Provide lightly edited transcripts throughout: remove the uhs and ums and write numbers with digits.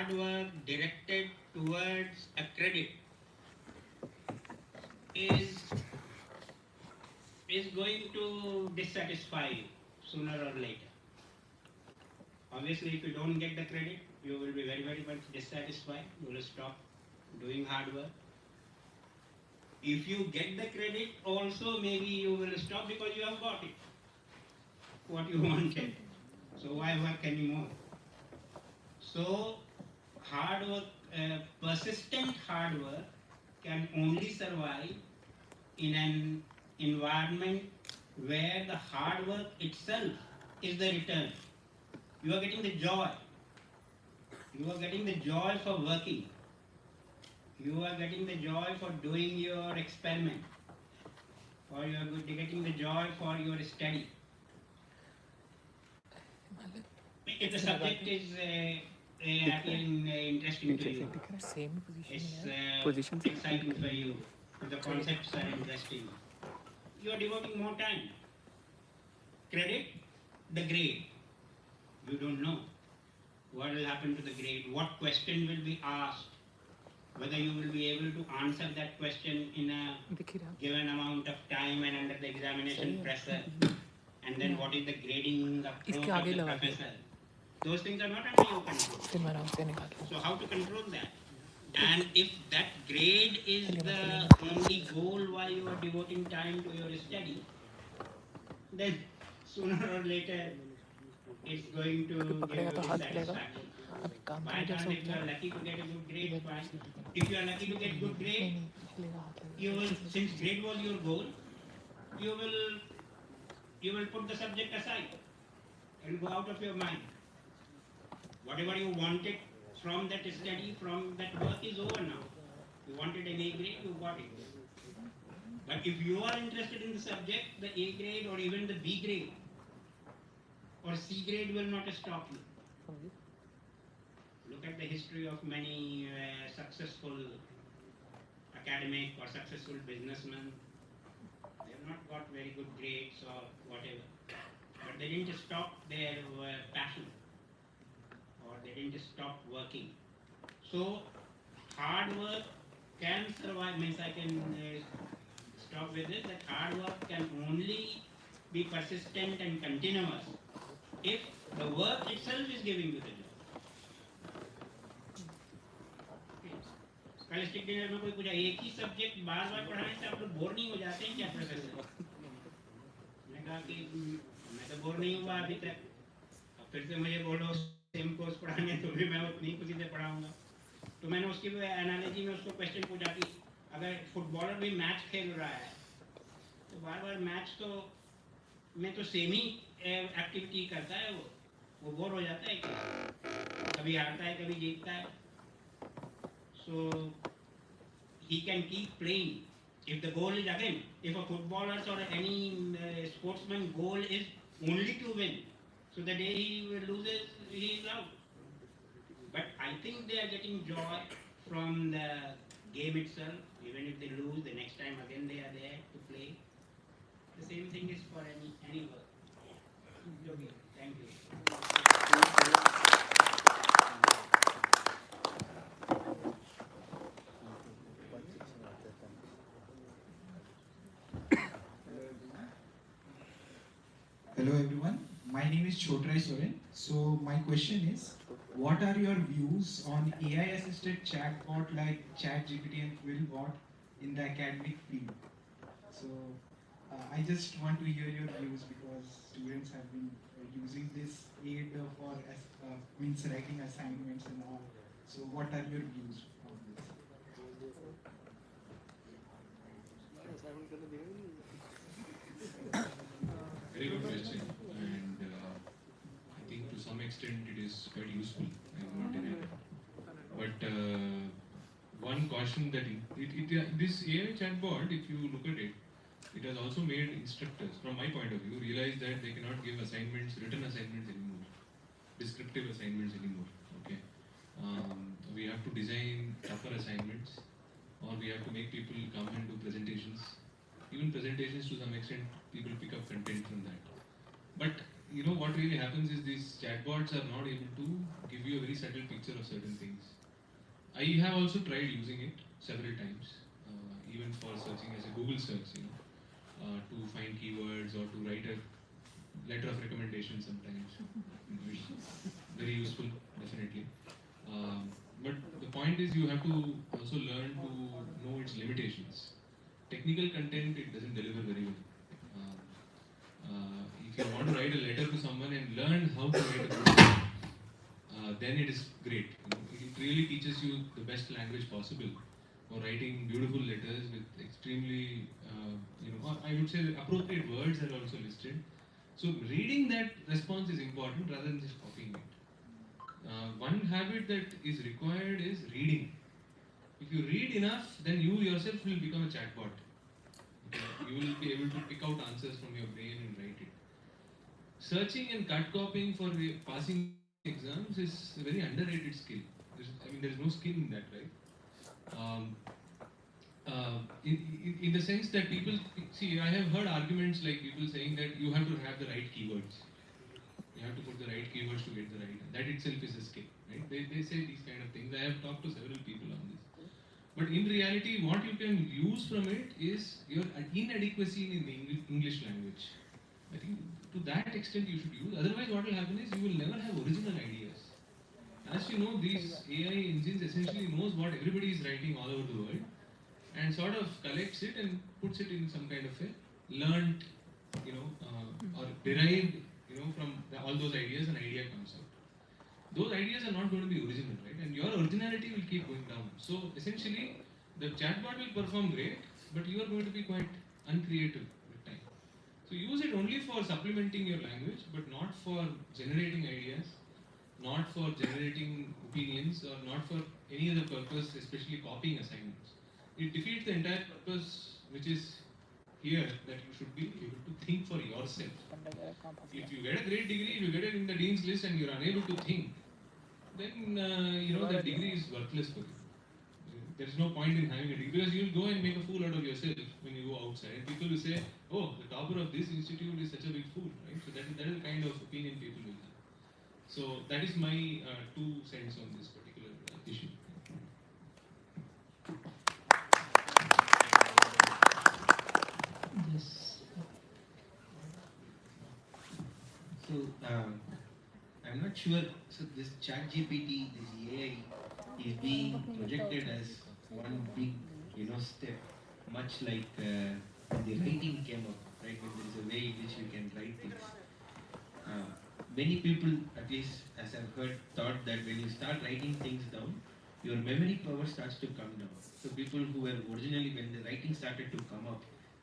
hard work directed towards a credit is going to dissatisfy you sooner or later. Obviously, if you don't get the credit, you will be very, very much dissatisfied. You will stop doing hard work. If you get the credit, also maybe you will stop because you have got it, what you wanted. So why work anymore? So hard work, persistent hard work can only survive in an environment where the hard work itself is the return. You are getting the joy. You are getting the joy for working. You are getting the joy for doing your experiment. Or you are getting the joy for your study. If the subject is interesting to you, it's exciting for you, if the concepts are interesting, you are devoting more time. Credit, the grade. You don't know what will happen to the grade, what question will be asked, whether you will be able to answer that question in a given amount of time and under the examination pressure, and then what is the grading approach of the professor. Those things are not under your control. So how to control that? And if that grade is the only goal why you are devoting time to your study, then sooner or later it's going to give you dissatisfaction. By chance, if you are lucky to get a good grade, fine. If you are lucky to get good grade, you will, since grade was your goal, you will put the subject aside and go out of your mind. Whatever you wanted from that study, from that work is over now. You wanted an A grade, you got it. But if you are interested in the subject, the A grade or even the B grade or C grade will not stop you. Look at the history of many successful academic or successful businessmen. They have not got very good grades or whatever. But they didn't stop their passion, or they didn't stop working. So hard work can survive, means I can stop with this, that hard work can only be persistent and continuous if the work itself is giving you the job. College dinner में कोई पूछा एक ही subject बार बार पढ़ाने से आप लोग bore नहीं हो जाते हैं क्या प्रोफेसर? मैंने कहा कि मैं तो बोर नहीं हुआ अभी तक, अब फिर से मुझे बोलो सेम कोर्स पढ़ाने तो भी मैं उतनी खुशी से पढ़ाऊंगा. तो मैंने उसकी एनालॉजी में उसको क्वेश्चन पूछा कि अगर फुटबॉलर भी मैच खेल रहा है तो बार बार मैच तो में तो सेम ही एक्टिविटी करता है, वो बोर हो जाता है क्या? कभी हारता है कभी जीतता है. So he can keep playing. If the goal is, again, if a footballer's or any sportsman goal is only to win, so the day he loses, he is out. But I think they are getting joy from the game itself. Even if they lose, the next time again they are there to play. The same thing is for any work. Okay, thank you. Hello everyone, my name is Soren. So my question is, what are your views on AI assisted chatbot like ChatGPT and Quillbot in the academic field? So I just want to hear your views because students have been using this aid for means writing assignments and all. So what are your views on this? Very good question, and I think to some extent it is quite useful. I will not deny that. But one caution that this AI chatbot, if you look at it, it has also made instructors, from my point of view, realize that they cannot give assignments, written assignments anymore, descriptive assignments anymore. Okay, we have to design tougher assignments, or we have to make people come and do presentations. Even presentations, to some extent, people pick up content from that. But you know what really happens is these chatbots are not able to give you a very subtle picture of certain things. I have also tried using it several times, even for searching as a Google search, to find keywords or to write a letter of recommendation sometimes, which is very useful, definitely. But the point is you have to also learn to know its limitations. Technical content, it doesn't deliver very well. If you want to write a letter to someone and learn how to write a good letter, then it is great. It really teaches you the best language possible for writing beautiful letters with extremely, I would say appropriate words are also listed. So reading that response is important rather than just copying it. One habit that is required is reading. If you read enough, then you yourself will become a chatbot. You will be able to pick out answers from your brain and write it. Searching and cut copying for passing exams is a very underrated skill. There is no skill in that, right? In the sense that people see, I have heard arguments like people saying that you have to have the right keywords. You have to put the right keywords to get the right. That itself is a skill, right? They say these kind of things. I have talked to several people on this. But in reality, what you can use from it is your inadequacy in the English language. I think to that extent you should use. Otherwise, what will happen is you will never have original ideas. As you know, these AI engines essentially knows what everybody is writing all over the world and sort of collects it and puts it in some kind of a learned, or derived, from all those ideas, an idea comes out. Those ideas are not going to be original, right? And your originality will keep going down. So essentially, the chatbot will perform great, but you are going to be quite uncreative with time. So use it only for supplementing your language, but not for generating ideas, not for generating opinions, or not for any other purpose, especially copying assignments. It defeats the entire purpose, which is here, that you should be able to think for yourself. If you get a great degree, if you get it in the dean's list and you're unable to think, then that degree is worthless for you. There is no point in having a degree because you'll go and make a fool out of yourself when you go outside. And people will say, "Oh, the topper of this institute is such a big fool," right? So that is the kind of opinion people will have. So that is my 2 cents on this particular issue. Yes. So I'm not sure. So this ChatGPT, this AI, is being projected as one big, step, much like when the writing came up, right? When there is a way in which you can write things. Many people, at least as I've heard, thought that when you start writing things down, your memory power starts to come down. So people who were originally, when the writing started to come up,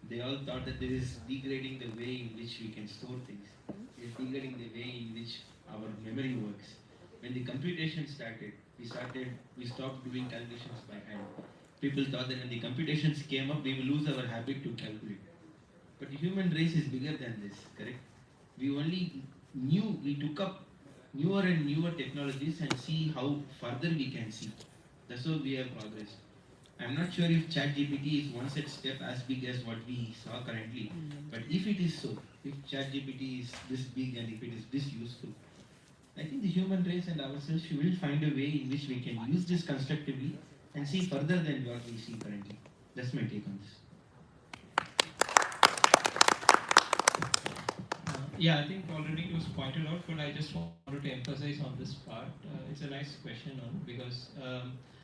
they all thought that this is degrading the way in which we can store things. It is degrading the way in which our memory works. When the computation started, we stopped doing calculations by hand. People thought that when the computations came up, we will lose our habit to calculate. But the human race is bigger than this, correct? We took up newer and newer technologies and see how further we can see. That's how we have progressed. I'm not sure if ChatGPT is one such step as big as what we saw currently, but if it is so, if ChatGPT is this big and if it is this useful, I think the human race and ourselves will find a way in which we can use this constructively and see further than what we see currently. That's my take on this. Yeah, I think already it was pointed out, but I just wanted to emphasize on this part. It's a nice question because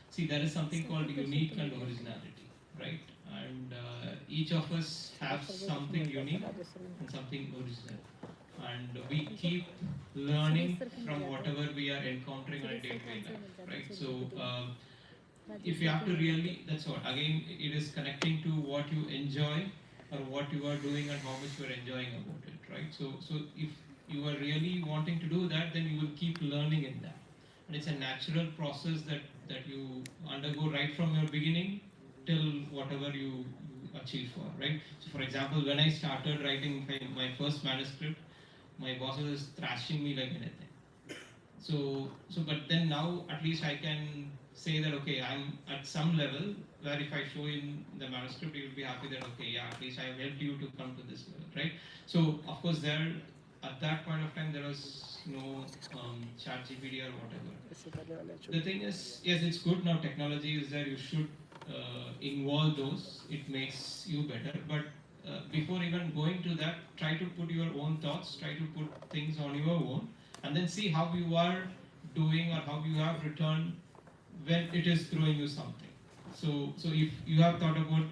see, there is something called unique and originality, right? And each of us have something unique and something original. And we keep learning from whatever we are encountering on a day-to-day life, right? So if you have to really, that's what, again, it is connecting to what you enjoy or what you are doing and how much you are enjoying about it, right? So if you are really wanting to do that, then you will keep learning in that. And it's a natural process that you undergo right from your beginning till whatever you achieve for, right? So for example, when I started writing my first manuscript, my boss was thrashing me like anything. But then now at least I can say that, okay, I'm at some level where if I show in the manuscript, you will be happy that, okay, yeah, at least I have helped you to come to this level, right? So of course there at that point of time there was no chat GPT or whatever. The thing is, yes, it's good now technology is there, you should involve those, it makes you better, but before even going to that, try to put your own thoughts, try to put things on your own, and then see how you are doing or how you have returned when it is throwing you something. So if you have thought about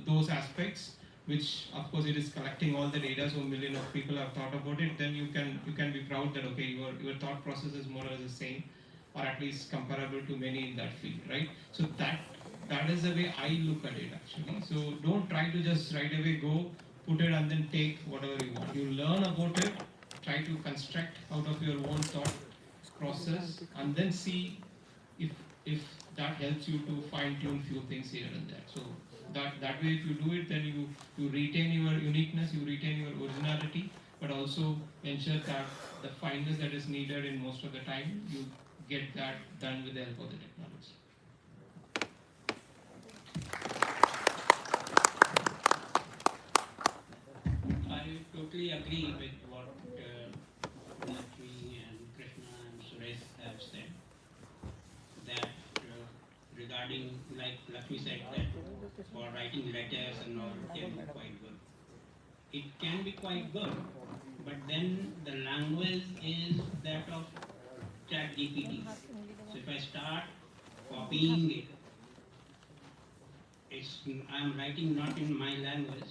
those aspects, which of course it is collecting all the data, so million of people have thought about it, then you can be proud that okay, your thought process is more or less the same, or at least comparable to many in that field, right? So that is the way I look at it actually. So don't try to just right away go put it and then take whatever you want. You learn about it, try to construct out of your own thought process, and then see if that helps you to fine tune few things here and there. So that way, if you do it, then you retain your uniqueness, you retain your originality, but also ensure that the fineness that is needed in most of the time, you get that done with the help of the technology. I totally agree with what Lakshmi and Krishna and Suresh have said. That regarding, like Lakshmi said, that for writing letters and all can be quite good. It can be quite good, but then the language is that of ChatGPT. So if I start copying it, I'm writing not in my language,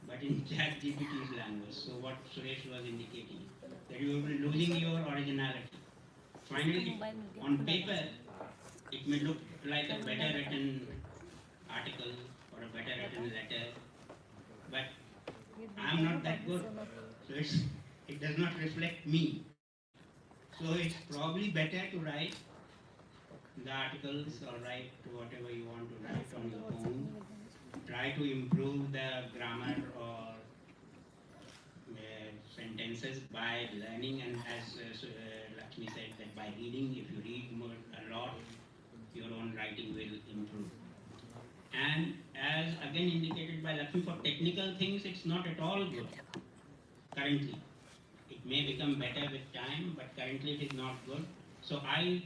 but in ChatGPT's language. So what Suresh was indicating, that you will be losing your originality. Finally, on paper, it may look like a better written article or a better written letter, but I'm not that good. So it does not reflect me. So it's probably better to write the articles or write whatever you want to write on your own. Try to improve the grammar or sentences by learning, and as Lakshmi said, that by reading, if you read a lot, your own writing will improve. And as again indicated by Lakshmi, for technical things, it's not at all good currently. It may become better with time, but currently it is not good. So I,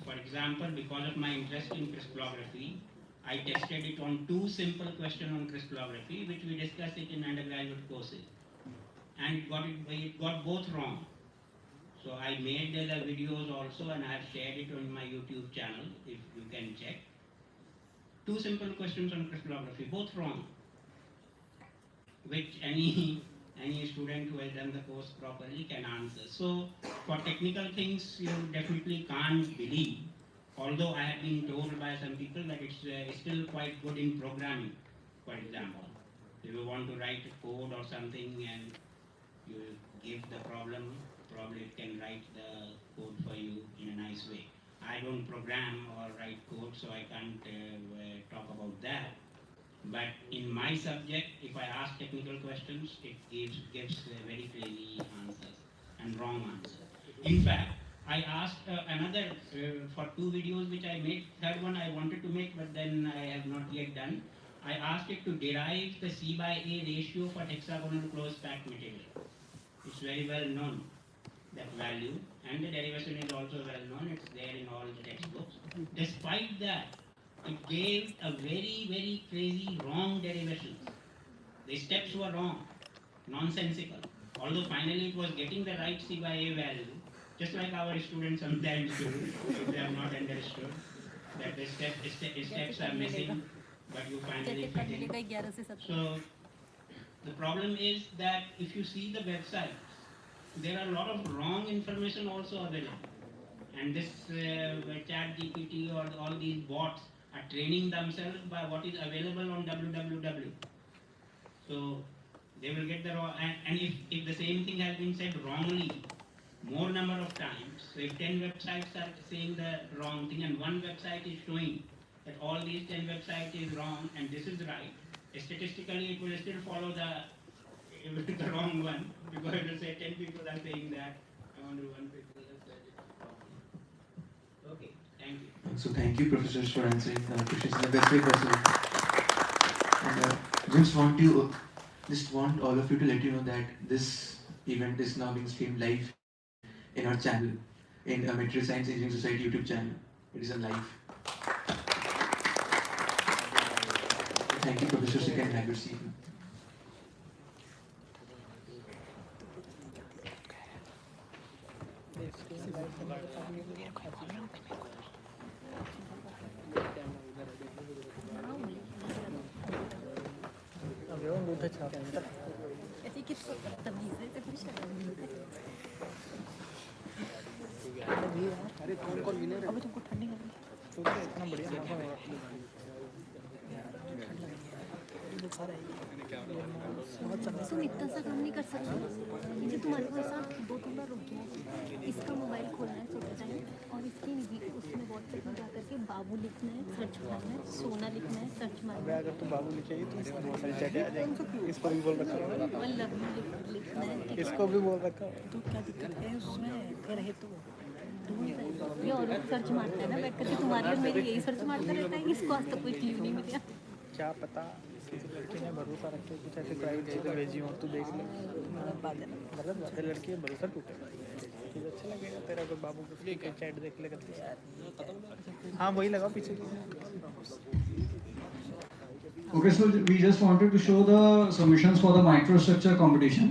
for example, because of my interest in crystallography, I tested it on 2 simple questions on crystallography, which we discussed it in undergraduate courses. And it got both wrong. So I made the videos also, and I have shared it on my YouTube channel, if you can check. 2 simple questions on crystallography, both wrong, which any student who has done the course properly can answer. So for technical things, you definitely can't believe, although I have been told by some people that it's still quite good in programming, for example. If you want to write a code or something and you give the problem, probably it can write the code for you in a nice way. I don't program or write code, so I can't talk about that. But in my subject, if I ask technical questions, it gives very crazy answers and wrong answers. In fact, I asked another for 2 videos which I made. Third one I wanted to make, but then I have not yet done. I asked it to derive the C/A ratio for hexagonal closed packed material. It's very well known, that value, and the derivation is also well known. It's there in all the textbooks. Despite that, it gave a very, very crazy wrong derivation. The steps were wrong, nonsensical. Although finally it was getting the right C/A value, just like our students sometimes do, if they have not understood that the steps are missing, but you finally fit in. So the problem is that if you see the websites, there are a lot of wrong information also available. And this ChatGPT or all these bots are training themselves by what is available on www. So they will get the wrong, and if the same thing has been said wrongly more number of times, so if 10 websites are saying the wrong thing and one website is showing that all these 10 websites is wrong and this is right, statistically it will still follow the wrong one, because it will say 10 people are saying that, and only 1 people has said it wrong. Okay, thank you. So thank you, professors, for answering questions in the best way possible. And just want all of you to let you know that this event is now being streamed live in our channel, in Material Science Engineering Society YouTube channel. It is a live. Thank you, Professor. You can have your seat. ऐसे किस तमीज़ है तो कुछ अरे कौन winner है अबे तुमको ठंडी लग रही है इतना बढ़िया मौसम है तुम इतना सा काम नहीं कर सकते मुझे तुम्हारे को ऐसा 2-3 बार रुक गया है इसका मोबाइल खोलना है सोते टाइम और इसके उसमें व्हाट्सएप में जाकर के बाबू लिखना है सर्च मारना है सोना लिखना है सर्च मारना है अगर तुम बाबू लिखेगी तो इसमें बहुत सारी चैटें आ जाएंगी इसको भी बोल रखा है आई लव यू लिखना है इसको भी बोल रखा है तो क्या दिक्कत है उसमें फिर है तो ये और सर्च मारता है ना बैठ करके तुम्हारी और मेरी यही सर्च मारता रहता है इसको आज तक कोई क्लियर नहीं मिला क्या पता किसी लड़की ने भरोसा रख के कुछ ऐसे प्राइवेट चीज़ें भेजी हो तो देख ले मतलब ज्यादा लड़की है भरोसा टूटेगा चीज़ अच्छा लगेगा तेरा अगर बाबू को चैट देख लेगा तो यार हाँ वही लगाओ पीछे Okay, so we just wanted to show the submissions for the microstructure competition,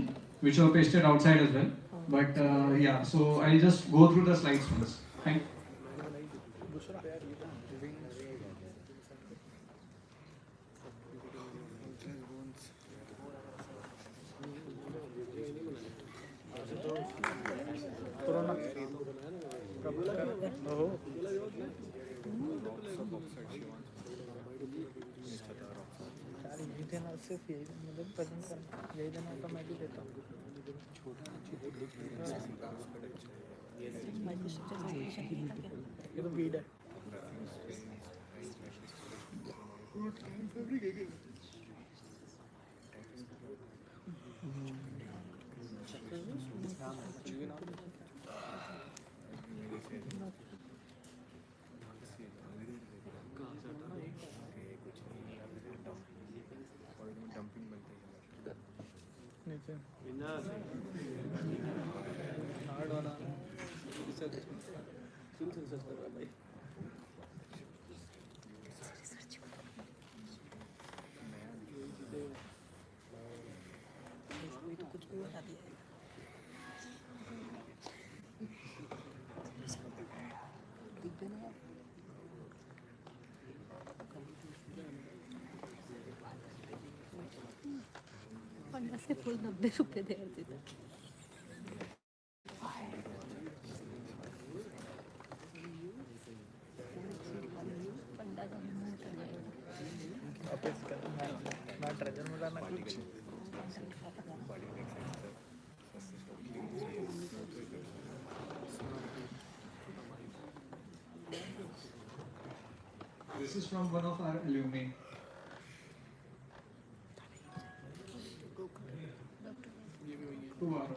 which were pasted outside as well. But yeah, so I'll just go through the slides once. Thank you. देना सिर्फ यही मतलब present करना यही देना होता मैं भी देता हूँ ये तो वीड है हार्ड वाला भाई तो कुछ भी बता दिया से फुल 90 रुपए दे देता This is from one of our alumni. Who are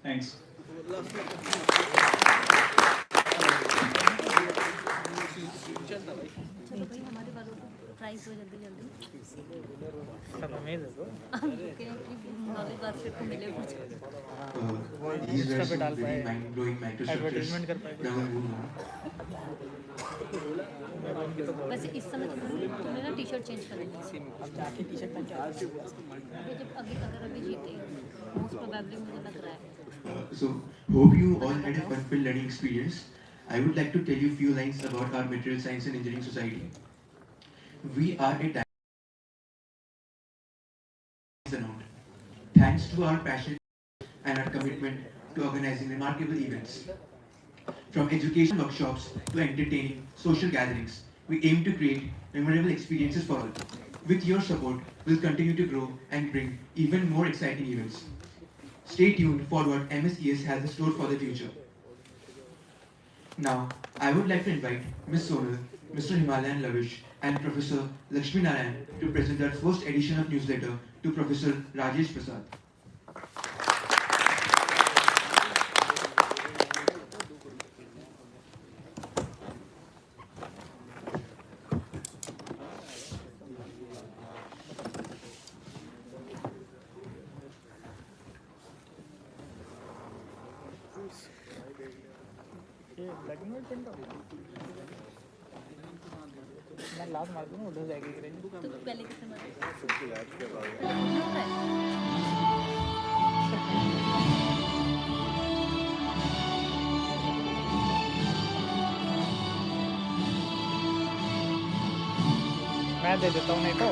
Thanks. चलो भाई हमारे वालों को प्राइस हो जल्दी जल्दी सब हमें दे दो नॉलेज बास्केट को मिले कुछ These were some very mind-blowing microstructures. Advertisement कर पाएंगे वैसे इस समय तुमने ना टी शर्ट चेंज कर दी अब जाके टी शर्ट पहन के जब अगर अभी जीते मोस्ट प्रोबेबली मुझे लग रहा है So, hope you all had a fun-filled learning experience. I would like to tell you a few lines about our Material Science and Engineering Society. We are a amount. Thanks to our passion and our commitment to organizing remarkable events. From education workshops to entertaining social gatherings, we aim to create memorable experiences for all. With your support, we'll continue to grow and bring even more exciting events. Stay tuned for what MSES has in store for the future. Now, I would like to invite Ms. Sonal, Mr. Himalayan Lavish, and Professor Lakshmi Narayan to present our first edition of newsletter to Professor Rajesh Prasad. Black and white print out मैं last मार दूँ उधर जाएगी range तो पहले किसे मारा मैं दे देता हूँ नहीं तो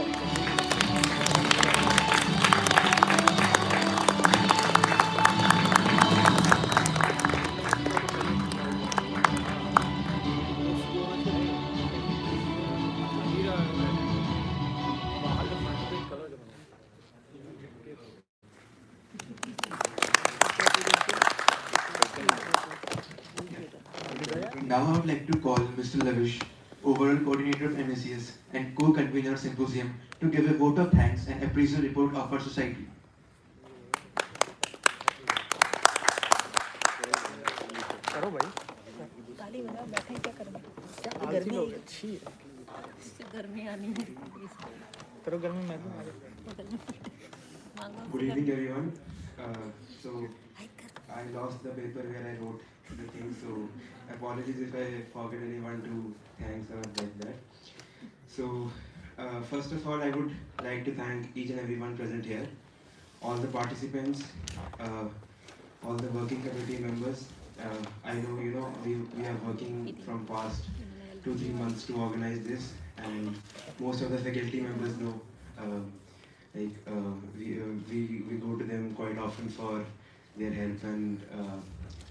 Now I would like to call Mr. Lavish, overall coordinator of MSCS and co-convener of symposium, to give a vote of thanks and appraisal report of our society. करो भाई ताली बजाओ बैठे क्या करेंगे क्या आलसी लोग अच्छी है गर्मी आनी है करो गर्मी में तो आगे Good evening, everyone. So I lost the paper where I wrote the thing, so apologies if I forget anyone to thank or like that. So first of all, I would like to thank each and everyone present here, all the participants, all the working committee members. I know we are working from past 2-3 months to organize this, and most of the faculty members know. We go to them quite often for their help, and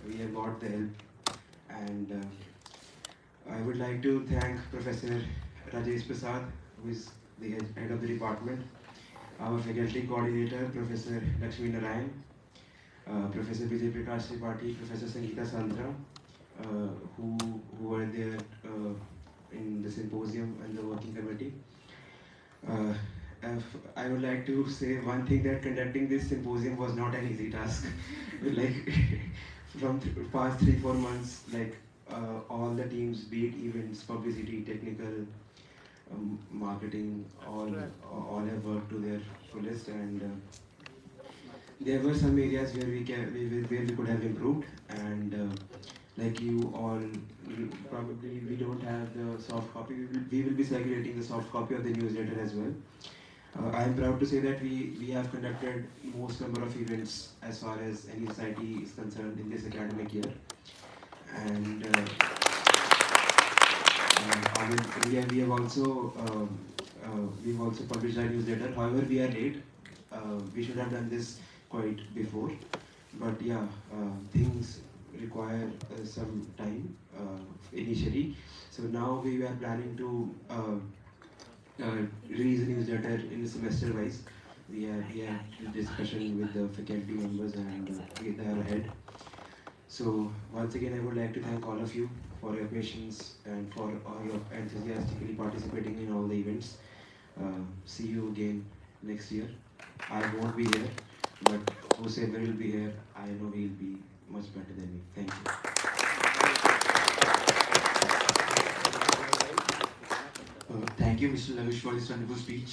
we have got the help. And I would like to thank Professor Rajesh Prasad, who is the head of the department, our faculty coordinator, Professor Lakshmi Narayan, Professor Vijay Prakash Tripathi, Professor Sangeeta Santra, who were there in the symposium and the working committee. I would like to say one thing, that conducting this symposium was not an easy task. Like from past 3-4 months, like all the teams, be it events, publicity, technical, marketing, all have worked to their fullest, and there were some areas where we could have improved, and like you all probably, we don't have the soft copy. We will be circulating the soft copy of the newsletter as well. I am proud to say that we have conducted most number of events as far as any society is concerned in this academic year, and we have also we've also published our newsletter. However, we are late. We should have done this quite before, but yeah, things require some time initially. So now we are planning to release a newsletter in semester wise. We have discussion with the faculty members, and they are ahead. So once again, I would like to thank all of you for your patience and for all your enthusiastically participating in all the events. See you again next year. I won't be here, but whosoever will be here, I know he will be much better than me. Thank you. Thank you, Mr. Lavish, for this wonderful speech.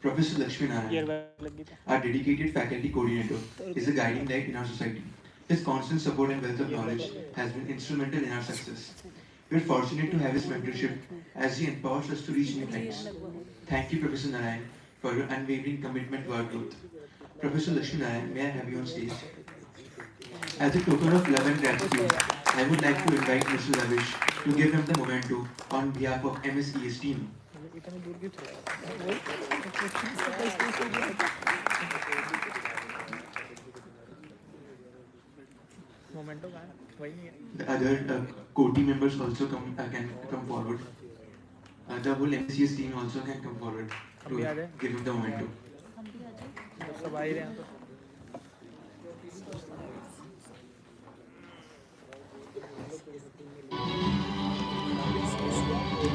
Professor Lakshmi Narayan, our dedicated faculty coordinator, is a guiding light in our society. His constant support and wealth of knowledge has been instrumental in our success. We are fortunate to have his mentorship as he empowers us to reach new heights. Thank you, Professor Narayan, for your unwavering commitment to our growth. Professor Lakshmi Narayan, may I have you on stage? As a token of love and gratitude, I would like to invite Mr. Lavish to give him the memento on behalf of MSES team. इतनी दूर क्यों चला memento कहाँ है वही नहीं है The other co-team members also can come forward. The whole MSES team also can come forward to give him the memento. सब आ ही रहे हैं तो